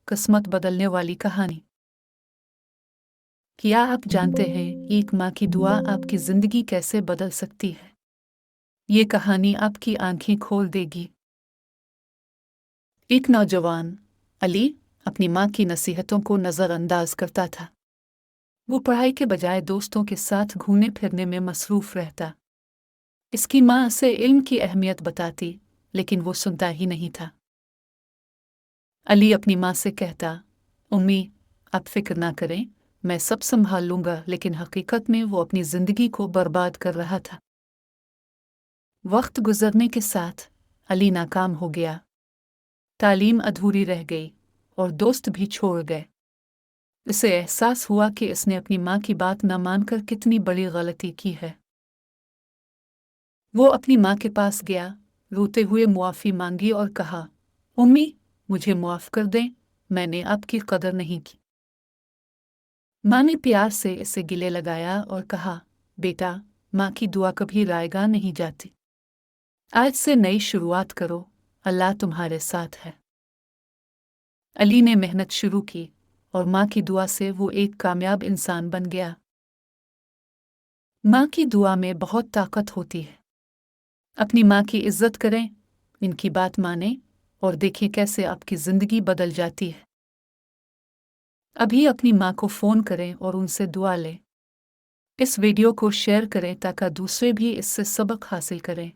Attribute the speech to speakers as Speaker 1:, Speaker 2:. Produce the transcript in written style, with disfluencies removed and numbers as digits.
Speaker 1: किस्मत बदलने वाली कहानी। क्या आप जानते हैं एक माँ की दुआ आपकी जिंदगी कैसे बदल सकती है? ये कहानी आपकी आंखें खोल देगी। एक नौजवान अली अपनी माँ की नसीहतों को नज़रअंदाज करता था। वो पढ़ाई के बजाय दोस्तों के साथ घूमने फिरने में मसरूफ रहता। इसकी माँ उसे इल्म की अहमियत बताती, लेकिन वो सुनता ही नहीं था। अली अपनी माँ से कहता, उम्मी, आप फिक्र ना करें, मैं सब संभाल लूंगा। लेकिन हकीकत में वो अपनी जिंदगी को बर्बाद कर रहा था। वक्त गुजरने के साथ अली नाकाम हो गया। तालीम अधूरी रह गई और दोस्त भी छोड़ गए। उसे एहसास हुआ कि इसने अपनी माँ की बात न मानकर कितनी बड़ी गलती की है। वो अपनी माँ के पास गया, रोते हुए मुआफ़ी मांगी और कहा, उम्मी, मुझे मुआफ़ कर दें, मैंने आपकी कदर नहीं की। माँ ने प्यार से इसे गले लगाया और कहा, बेटा, माँ की दुआ कभी रायगा नहीं जाती। आज से नई शुरुआत करो, अल्लाह तुम्हारे साथ है। अली ने मेहनत शुरू की और माँ की दुआ से वो एक कामयाब इंसान बन गया। माँ की दुआ में बहुत ताकत होती है। अपनी माँ की इज्जत करें, इनकी बात मानें और देखें कैसे आपकी जिंदगी बदल जाती है। अभी अपनी माँ को फ़ोन करें और उनसे दुआ लें। इस वीडियो को शेयर करें ताकि दूसरे भी इससे सबक हासिल करें।